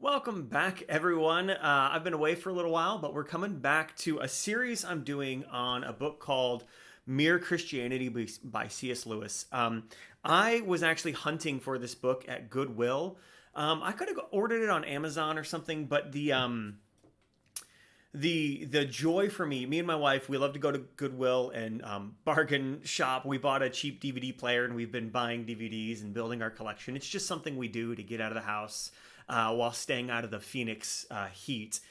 Welcome back, everyone. I've been away for a little while, but we're coming back to a series I'm doing on a book called Mere Christianity by C.S. Lewis. I was actually hunting for this book at Goodwill. I could have ordered it on Amazon or something, but the joy for me and my wife, we love to go to Goodwill and bargain shop. We bought a cheap DVD player and we've been buying DVDs and building our collection. It's just something we do to get out of the house while staying out of the Phoenix heat.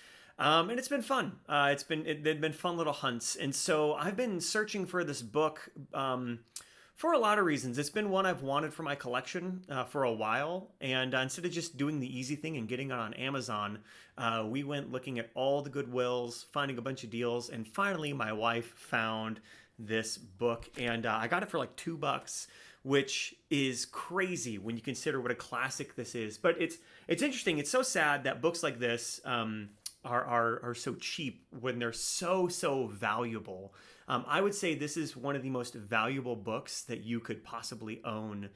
And it's been fun. They've been fun little hunts. And so I've been searching for this book for a lot of reasons. It's been one I've wanted for my collection for a while. And instead of just doing the easy thing and getting it on Amazon, we went looking at all the Goodwills, finding a bunch of deals. And finally, my wife found this book. And I got it for like $2, which is crazy when you consider what a classic this is. But it's interesting. It's so sad that books like this are so cheap when they're so valuable. I would say this is one of the most valuable books that you could possibly own.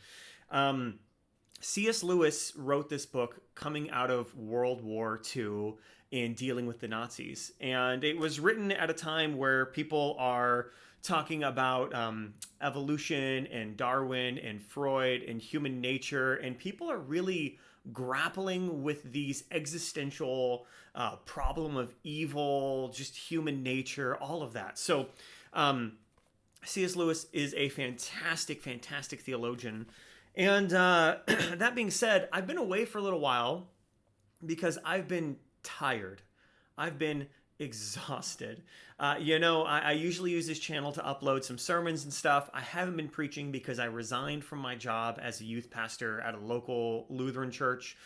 C.S. Lewis wrote this book coming out of World War II and dealing with the Nazis. And it was written at a time where people are talking about evolution and Darwin and Freud and human nature. And people are really grappling with these existential problem of evil, just human nature, all of that. So C.S. Lewis is a fantastic theologian. And that being said, I've been away for a little while because I've been tired. I've been exhausted. I usually use this channel to upload some sermons and stuff. I haven't been preaching because I resigned from my job as a youth pastor at a local Lutheran church,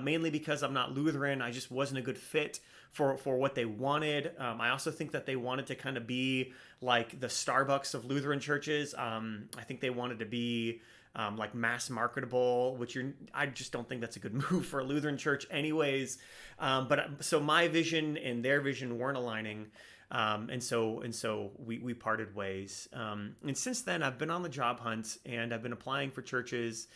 mainly because I'm not Lutheran. I just wasn't a good fit for what they wanted. I also think that they wanted to kind of be like the Starbucks of Lutheran churches. I think they wanted to be like mass marketable, I just don't think that's a good move for a Lutheran church anyways. So my vision and their vision weren't aligning. And so we parted ways. And since then I've been on the job hunt and I've been applying for churches.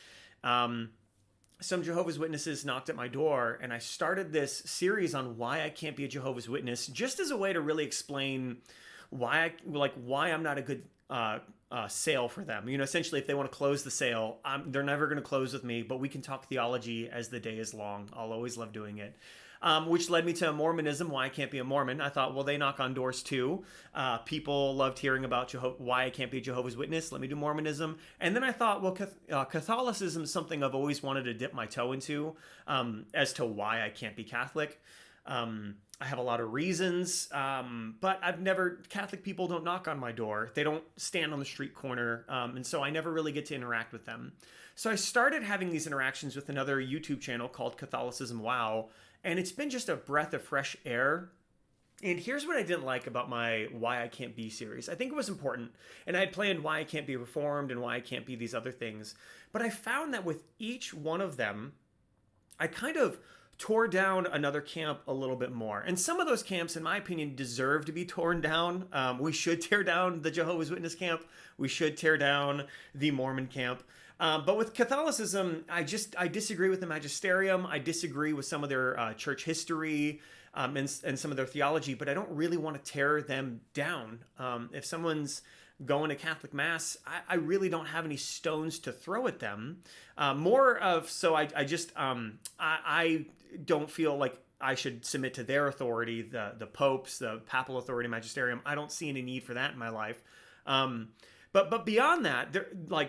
Some Jehovah's Witnesses knocked at my door and I started this series on why I can't be a Jehovah's Witness, just as a way to really explain why I'm not a good sale for them. Essentially, if they want to close the sale, they're never going to close with me, but we can talk theology as the day is long. I'll always love doing it. Which led me to Mormonism, why I can't be a Mormon. I thought, well, they knock on doors too. People loved hearing about why I can't be a Jehovah's Witness. Let me do Mormonism. And then I thought, well, Catholicism is something I've always wanted to dip my toe into as to why I can't be Catholic. I have a lot of reasons, but Catholic people don't knock on my door. They don't stand on the street corner. And so I never really get to interact with them. So I started having these interactions with another YouTube channel called Catholicism Wow. And it's been just a breath of fresh air. And here's what I didn't like about my Why I Can't Be series. I think it was important. And I had planned why I can't be Reformed and why I can't be these other things. But I found that with each one of them, I kind of tore down another camp a little bit more. And some of those camps, in my opinion, deserve to be torn down. We should tear down the Jehovah's Witness camp. We should tear down the Mormon camp. But with Catholicism, I disagree with the magisterium. I disagree with some of their church history and some of their theology, but I don't really want to tear them down. If someone's going to Catholic Mass, I really don't have any stones to throw at them. I don't feel like I should submit to their authority, the popes, the papal authority, magisterium. I don't see any need for that in my life. But beyond that,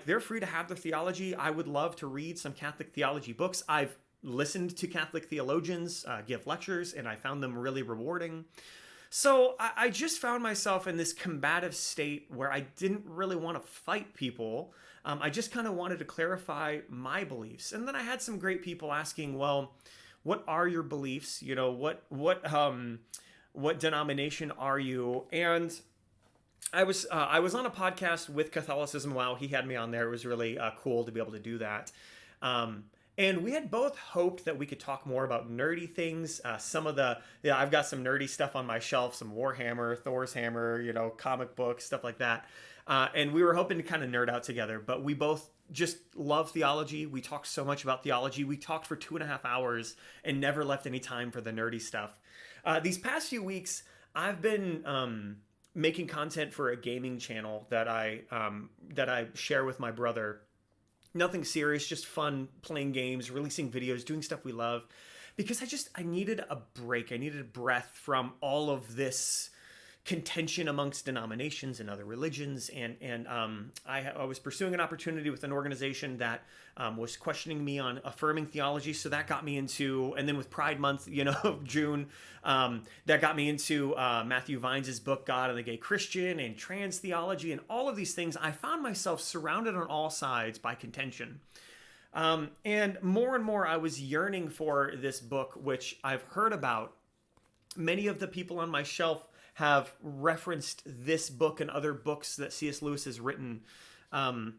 they're free to have their theology. I would love to read some Catholic theology books. I've listened to Catholic theologians give lectures, and I found them really rewarding. So I just found myself in this combative state where I didn't really want to fight people. I just kind of wanted to clarify my beliefs. And then I had some great people asking, well, what are your beliefs? What denomination are you? And I was on a podcast with Catholicism Wow. He had me on there. It was really cool to be able to do that. And And we had both hoped that we could talk more about nerdy things. I've got some nerdy stuff on my shelf, some Warhammer, Thor's Hammer, comic books, stuff like that. And we were hoping to kind of nerd out together, but we both just love theology. We talked so much about theology. We talked for 2.5 hours and never left any time for the nerdy stuff. These past few weeks, I've been making content for a gaming channel that I share with my brother. Nothing serious, just fun, playing games, releasing videos, doing stuff we love. Because I needed a break. I needed a breath from all of this contention amongst denominations and other religions. And I was pursuing an opportunity with an organization that was questioning me on affirming theology. So that got me into, and then with Pride Month, June, that got me into Matthew Vines's book, God and the Gay Christian, and trans theology, and all of these things. I found myself surrounded on all sides by contention. And more I was yearning for this book, which I've heard about. Many of the people on my shelf have referenced this book and other books that C.S. Lewis has written. And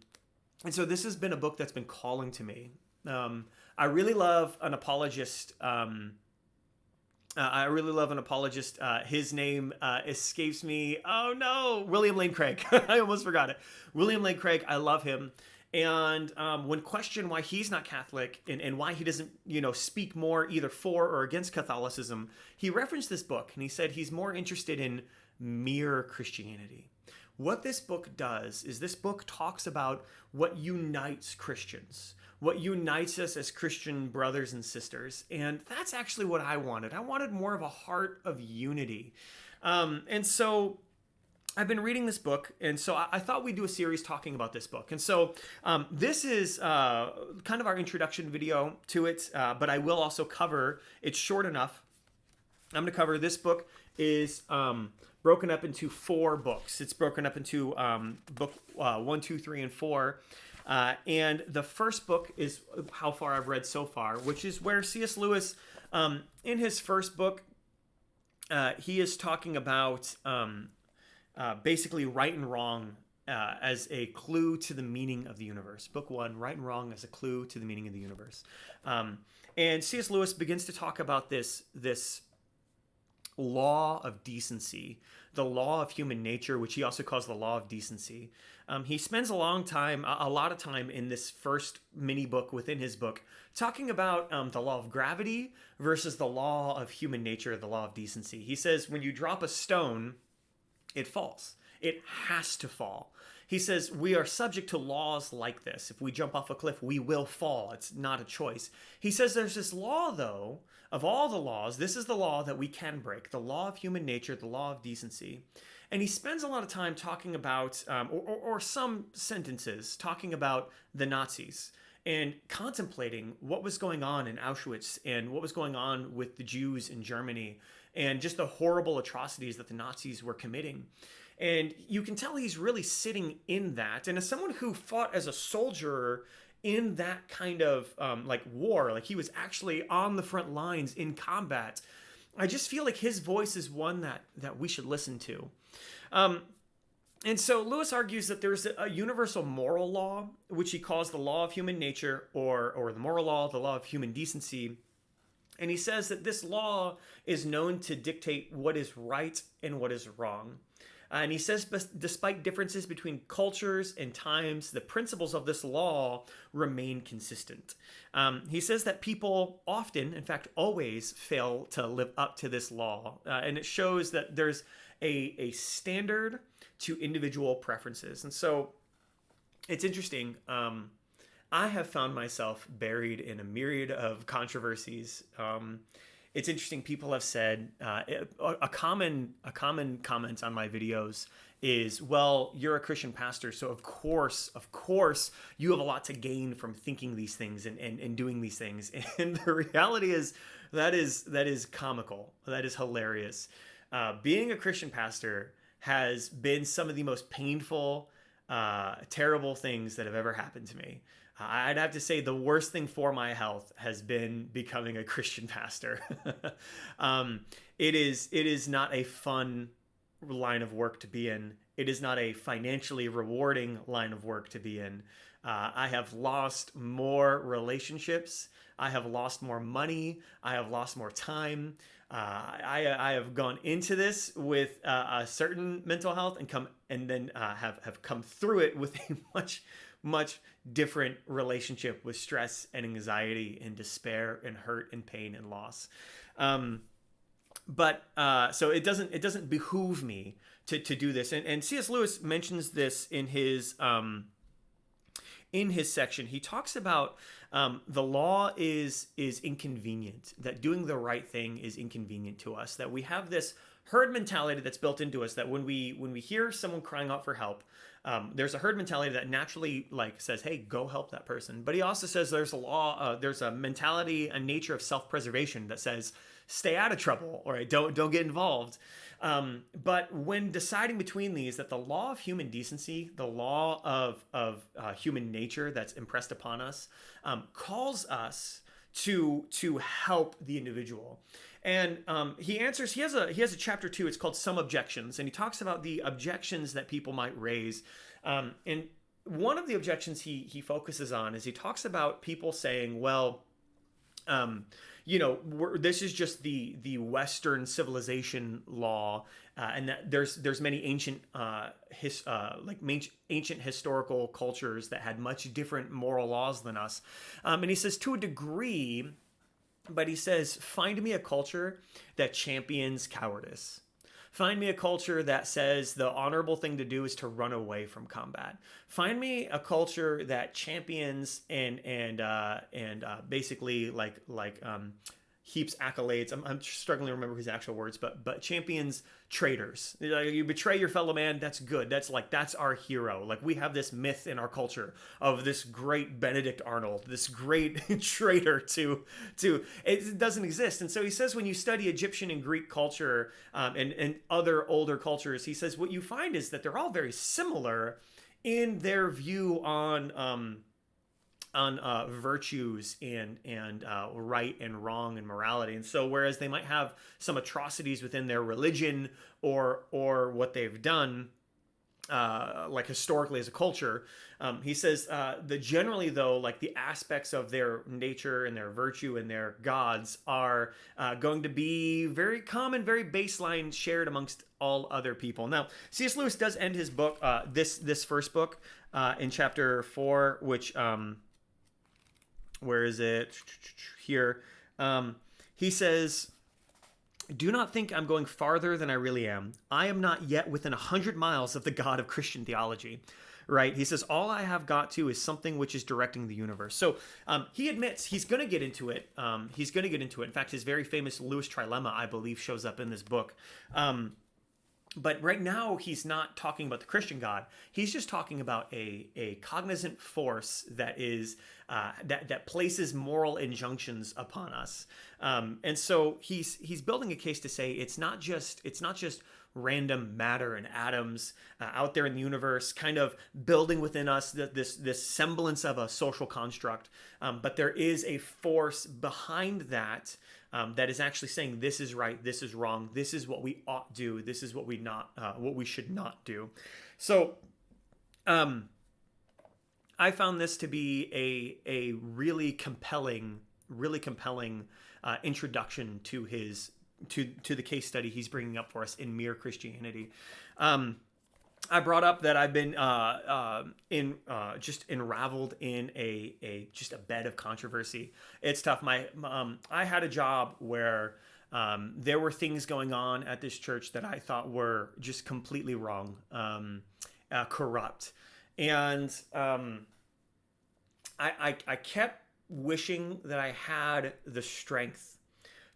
so this has been a book that's been calling to me. I really love an apologist. His name escapes me. Oh no, William Lane Craig. I almost forgot it. William Lane Craig. I love him. And when questioned why he's not Catholic and why he doesn't, speak more either for or against Catholicism, he referenced this book and he said he's more interested in mere Christianity. What this book does is this book talks about what unites Christians, what unites us as Christian brothers and sisters. And that's actually what I wanted. I wanted more of a heart of unity. And so I've been reading this book, and so I thought we'd do a series talking about this book. And so this is kind of our introduction video to it, but I will also cover, it's short enough. I'm going to cover, this book is broken up into 4 books. It's broken up into book 1, 2, 3, and 4. And the first book is how far I've read so far, which is where C.S. Lewis, in his first book, he is talking about basically right and wrong as a clue to the meaning of the universe. Book 1, right and wrong as a clue to the meaning of the universe. And C.S. Lewis begins to talk about this law of decency, the law of human nature, which he also calls the law of decency. He spends a lot of time in this first mini book within his book talking about the law of gravity versus the law of human nature, the law of decency. He says when you drop a stone, it falls. It has to fall. He says we are subject to laws like this. If we jump off a cliff, we will fall. It's not a choice. He says there's this law, though, of all the laws, this is the law that we can break, the law of human nature, the law of decency. And he spends a lot of time talking about, or some sentences, talking about the Nazis and contemplating what was going on in Auschwitz and what was going on with the Jews in Germany and just the horrible atrocities that the Nazis were committing. And you can tell he's really sitting in that. And as someone who fought as a soldier in that kind of war, like he was actually on the front lines in combat, I just feel like his voice is one that we should listen to. And so Lewis argues that there's a universal moral law, which he calls the law of human nature, or the moral law, the law of human decency. And he says that this law is known to dictate what is right and what is wrong. And he says, despite differences between cultures and times, the principles of this law remain consistent. He says that people often, in fact, always fail to live up to this law. And it shows that there's a standard to individual preferences. And so it's interesting. I have found myself buried in a myriad of controversies. It's interesting. People have said a common comment on my videos is, well, you're a Christian pastor, so of course, you have a lot to gain from thinking these things and doing these things. And the reality is that is comical. That is hilarious. Being a Christian pastor has been some of the most painful, terrible things that have ever happened to me. I'd have to say the worst thing for my health has been becoming a Christian pastor. It is not a fun line of work to be in. It is not a financially rewarding line of work to be in. I have lost more relationships. I have lost more money. I have lost more time. I have gone into this with a certain mental health and then have come through it with a much different relationship with stress and anxiety and despair and hurt and pain and loss. But so it doesn't behoove me to do this. And C.S. Lewis mentions this in his section. He talks about the law is inconvenient, that doing the right thing is inconvenient to us, that we have this herd mentality that's built into us, that when we hear someone crying out for help, there's a herd mentality that naturally like says, hey, go help that person. But he also says there's a mentality, a nature of self-preservation that says, stay out of trouble, all right, don't get involved. But when deciding between these, that the law of human decency, the law of human nature that's impressed upon us, calls us to help the individual. And he answers. He has a chapter 2. It's called Some Objections, and he talks about the objections that people might raise. And one of the objections he focuses on is he talks about people saying, well, this is just the Western civilization law, and that there's many ancient ancient historical cultures that had much different moral laws than us. And he says to a degree, but he says, find me a culture that champions cowardice. Find me a culture that says the honorable thing to do is to run away from combat. Find me a culture that champions and basically heaps accolades. I'm struggling to remember his actual words, but champions traitors. You betray your fellow man, that's good. That's our hero. Like, we have this myth in our culture of this great Benedict Arnold, this great traitor to it doesn't exist. And so he says, when you study Egyptian and Greek culture and other older cultures, he says what you find is that they're all very similar in their view on virtues and right and wrong and morality. And so whereas they might have some atrocities within their religion or what they've done, like historically as a culture, he says that generally though, like the aspects of their nature and their virtue and their gods are going to be very common, very baseline, shared amongst all other people. Now, C.S. Lewis does end his book, this first book, in chapter 4, which where is it? Here. He says, do not think I'm going farther than I really am. I am not yet within 100 miles of the God of Christian theology. Right? He says, all I have got to is something which is directing the universe. So he admits he's going to get into it. In fact, his very famous Lewis trilemma, I believe, shows up in this book. But right now, he's not talking about the Christian God. He's just talking about a cognizant force that is that places moral injunctions upon us. And so he's building a case to say it's not just random matter and atoms out there in the universe, kind of building within us this semblance of a social construct. But there is a force behind that. That is actually saying this is right, this is wrong, this is what we ought do, this is what we should not do. So, I found this to be a really compelling introduction to the case study he's bringing up for us in Mere Christianity. I brought up that I've been just enraveled in a bed of controversy. It's tough. I had a job where there were things going on at this church that I thought were just completely wrong, corrupt, and I kept wishing that I had the strength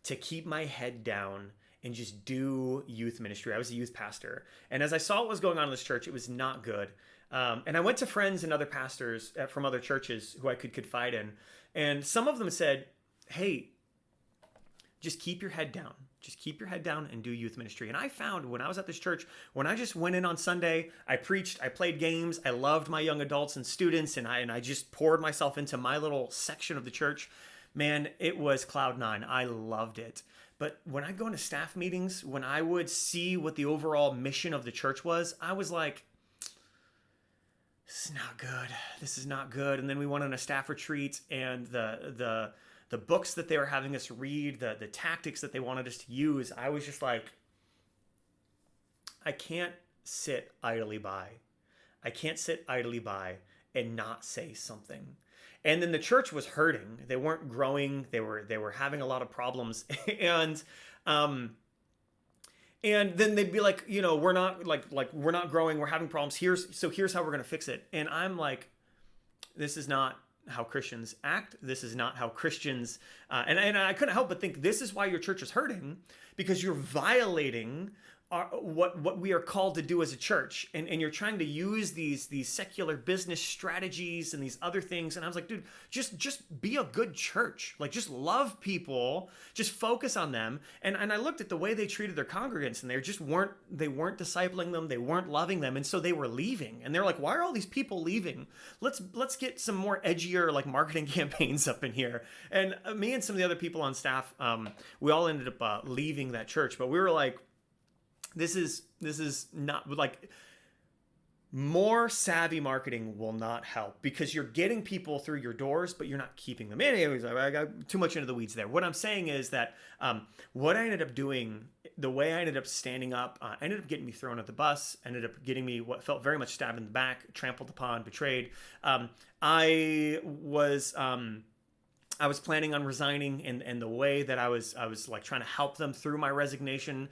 to keep my head down and just do youth ministry. I was a youth pastor. And as I saw what was going on in this church, it was not good. And I went to friends and other pastors from other churches who I could confide in. And some of them said, hey, just keep your head down. Just keep your head down and do youth ministry. And I found when I was at this church, when I just went in on Sunday, I preached, I played games, I loved my young adults and students, and I just poured myself into my little section of the church. Man, it was cloud nine. I loved it. But when I go into staff meetings, when I would see what the overall mission of the church was, I was like, this is not good. This is not good. And then we went on a staff retreat, and the books that they were having us read, the tactics that they wanted us to use, I was just like, I can't sit idly by. I can't sit idly by and not say something. And then the church was hurting. They weren't growing. They were having a lot of problems. And then they'd be like, we're not we're not growing. We're having problems. Here's how we're going to fix it. And I'm like, this is not how Christians act. This is not how Christians, and I couldn't help but think, this is why your church is hurting, because you're violating what we are called to do as a church, and you're trying to use these secular business strategies and these other things. And I was like, dude, just be a good church. Like, just love people, just focus on them. And I looked at the way they treated their congregants, and they weren't discipling them, they weren't loving them, and so they were leaving. And they're like, why are all these people leaving? Let's get some more edgier marketing campaigns up in here. And me and some of the other people on staff, we all ended up leaving that church, but we were like, this is not, more savvy marketing will not help, because you're getting people through your doors, but you're not keeping them. Anyways, I got too much into the weeds there. What I'm saying is that what I ended up doing, the way I ended up standing up, ended up getting me thrown at the bus, ended up getting me what felt very much stabbed in the back, trampled upon, betrayed. I was planning on resigning, and the way that I was trying to help them through my resignation,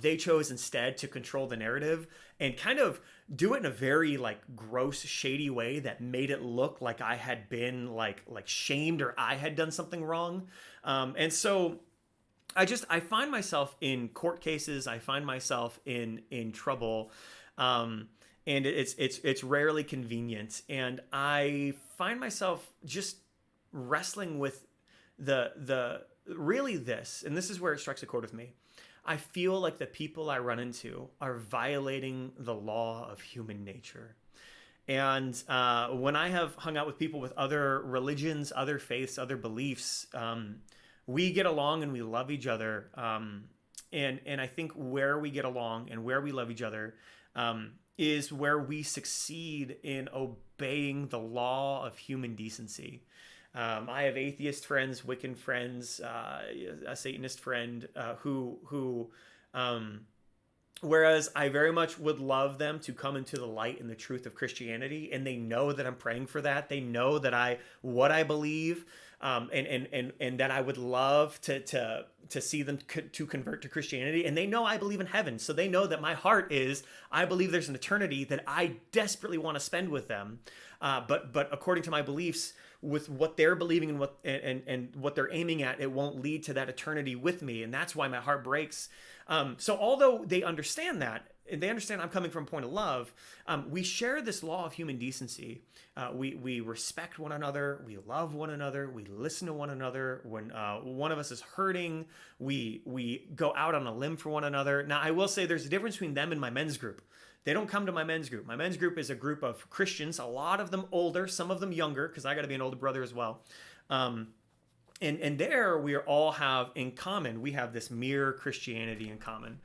they chose instead to control the narrative and kind of do it in a very gross, shady way that made it look like I had been like shamed, or I had done something wrong. And so I find myself in court cases. I find myself in trouble. And it's rarely convenient. And I find myself just wrestling with really this, and this is where it strikes a chord with me. I feel like the people I run into are violating the law of human nature. And when I have hung out with people with other religions, other faiths, other beliefs, we get along and we love each other. And I think where we get along and where we love each other is where we succeed in obeying the law of human decency. I have atheist friends, Wiccan friends, a Satanist friend who whereas I very much would love them to come into the light and the truth of Christianity, and they know that I'm praying for that. They know that what I believe, and that I would love to see them to convert to Christianity. And they know I believe in heaven, so they know that my heart is, I believe there's an eternity that I desperately want to spend with them. But according to my beliefs, with what they're believing and what they're aiming at, it won't lead to that eternity with me, and that's why my heart breaks. So although they understand that, and they understand I'm coming from a point of love, we share this law of human decency. We respect one another, we love one another, we listen to one another. When one of us is hurting, we go out on a limb for one another. Now, I will say there's a difference between them and my men's group. They don't come to my men's group. My men's group is a group of Christians, a lot of them older, some of them younger, because I got to be an older brother as well. And there we all have in common, we have this mere Christianity in common.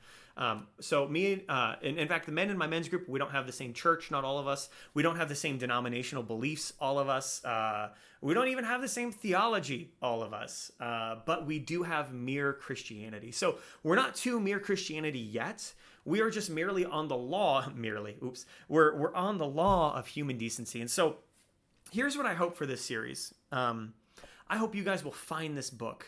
So me, in fact, the men in my men's group, we don't have the same church, not all of us. We don't have the same denominational beliefs, all of us. We don't even have the same theology, all of us. But we do have mere Christianity. So we're not to mere Christianity yet. We are just merely on the law, we're on the law of human decency. And so here's what I hope for this series. I hope you guys will find this book.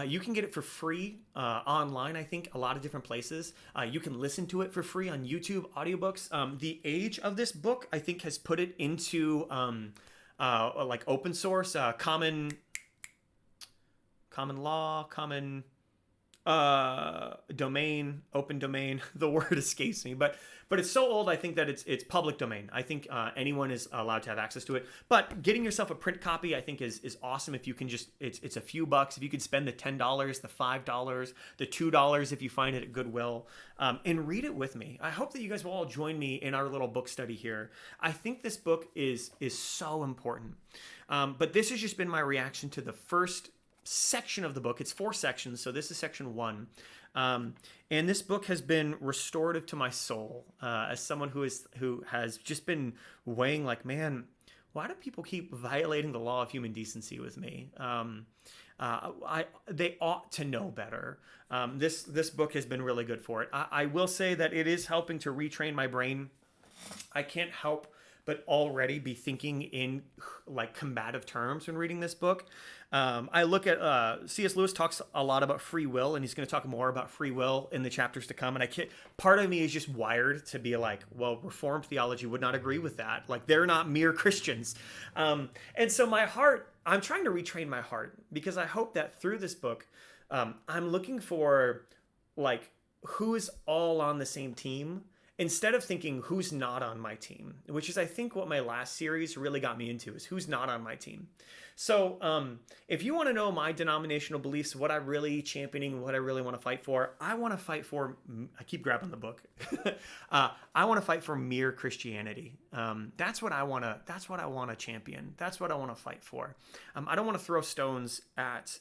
You can get it for free online, I think, a lot of different places. You can listen to it for free on YouTube, audiobooks. The age of this book, I think, has put it into open source, common law, common domain, open domain. The word escapes me, but it's so old, I think that it's public domain. I think anyone is allowed to have access to it. But getting yourself a print copy, I think, is awesome. If you can just, it's a few bucks. If you could spend the $10, the $5, the $2 if you find it at Goodwill, and read it with me. I hope that you guys will all join me in our little book study here. I think this book is so important. But this has just been my reaction to the first section of the book. It's 4 sections, so this is section 1. And this book has been restorative to my soul, as someone who has just been weighing like, man, why do people keep violating the law of human decency with me? They ought to know better. This book has been really good for it. I will say that it is helping to retrain my brain. I can't help but already be thinking in like combative terms when reading this book. I look at C.S. Lewis talks a lot about free will, and he's going to talk more about free will in the chapters to come. And part of me is just wired to be like, well, Reformed theology would not agree with that. Like, they're not mere Christians. And so I'm trying to retrain my heart, because I hope that through this book, I'm looking for like who is all on the same team, instead of thinking who's not on my team, which is, I think, what my last series really got me into, is who's not on my team. So if you want to know my denominational beliefs, what I'm really championing, what I really want to fight for, I keep grabbing the book. I want to fight for mere Christianity. That's what I want to champion. That's what I want to fight for. I don't want to throw stones at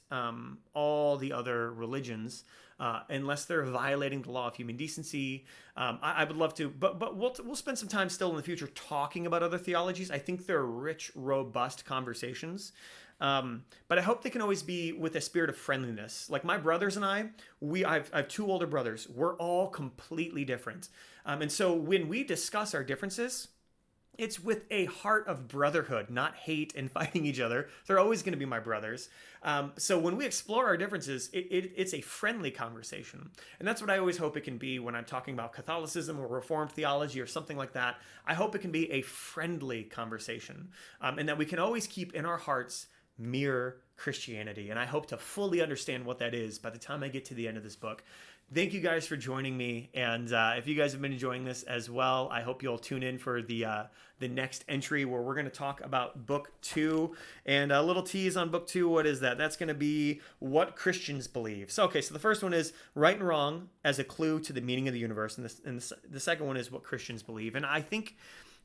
all the other religions, unless they're violating the law of human decency. I would love to, but we'll spend some time still in the future talking about other theologies. I think they're rich, robust conversations. But I hope they can always be with a spirit of friendliness. Like my brothers and I have 2 older brothers. We're all completely different. And so when we discuss our differences, it's with a heart of brotherhood, not hate and fighting each other. They're always going to be my brothers. So when we explore our differences, it's a friendly conversation. And that's what I always hope it can be when I'm talking about Catholicism or Reformed theology or something like that. I hope it can be a friendly conversation, and that we can always keep in our hearts mere Christianity. And I hope to fully understand what that is by the time I get to the end of this book. Thank you guys for joining me, and if you guys have been enjoying this as well, I hope you'll tune in for the next entry, where we're going to talk about Book 2, and a little tease on Book 2. What is that? That's going to be What Christians Believe. So the first one is Right and Wrong as a Clue to the Meaning of the Universe, and the second one is What Christians Believe. And I think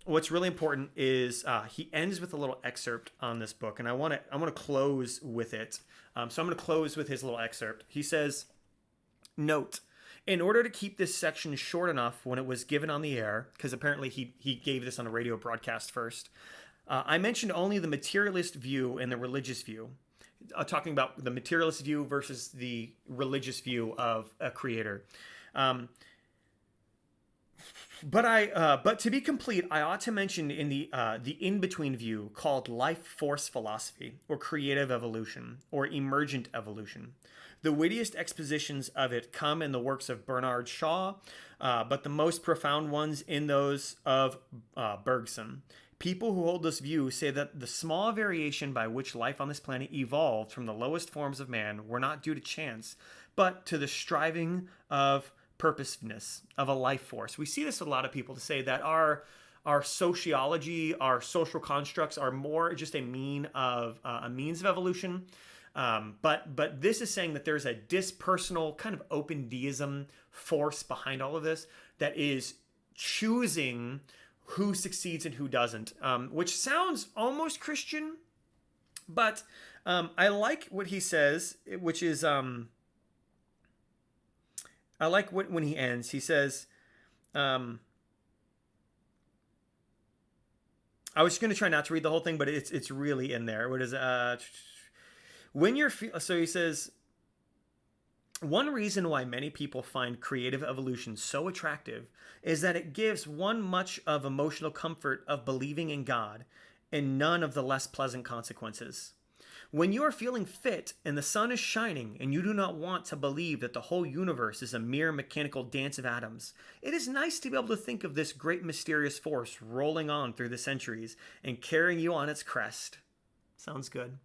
what's really important is he ends with a little excerpt on this book, and I want to close with it. So I'm going to close with his little excerpt. He says, note, in order to keep this section short enough when it was given on the air, because apparently he gave this on a radio broadcast first, I mentioned only the materialist view and the religious view, talking about the materialist view versus the religious view of a creator. But to be complete, I ought to mention in the in-between view called life force philosophy, or creative evolution, or emergent evolution. The wittiest expositions of it come in the works of Bernard Shaw, but the most profound ones in those of Bergson. People who hold this view say that the small variation by which life on this planet evolved from the lowest forms of man were not due to chance, but to the striving of purposiveness of a life force. We see this with a lot of people, to say that our sociology, our social constructs are more just a means of evolution. But this is saying that there's a dispersonal kind of open deism force behind all of this that is choosing who succeeds and who doesn't, which sounds almost Christian, but I like what he says, which is I like when he ends. He says, I was going to try not to read the whole thing, but it's really in there. What is so he says, one reason why many people find creative evolution so attractive is that it gives one much of emotional comfort of believing in God and none of the less pleasant consequences. When you are feeling fit and the sun is shining and you do not want to believe that the whole universe is a mere mechanical dance of atoms, it is nice to be able to think of this great mysterious force rolling on through the centuries and carrying you on its crest. Sounds good.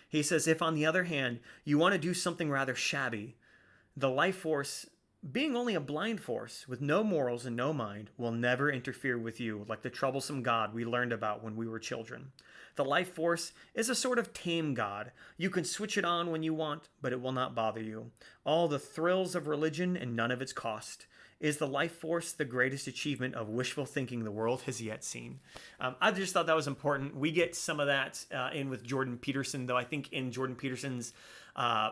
He says, if on the other hand, you want to do something rather shabby, the life force, being only a blind force with no morals and no mind, will never interfere with you like the troublesome God we learned about when we were children. The life force is a sort of tame God. You can switch it on when you want, but it will not bother you. All the thrills of religion and none of its cost. Is the life force the greatest achievement of wishful thinking the world has yet seen? I just thought that was important. We get some of that in with Jordan Peterson, though I think in Jordan Peterson's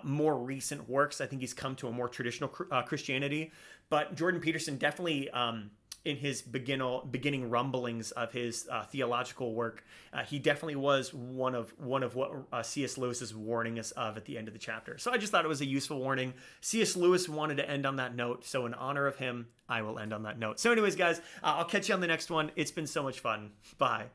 more recent works, I think he's come to a more traditional Christianity. But Jordan Peterson definitely, in his beginning rumblings of his theological work, he definitely was one of what C.S. Lewis is warning us of at the end of the chapter. So I just thought it was a useful warning. C.S. Lewis wanted to end on that note, so in honor of him, I will end on that note. So anyways, guys, I'll catch you on the next one. It's been so much fun. Bye.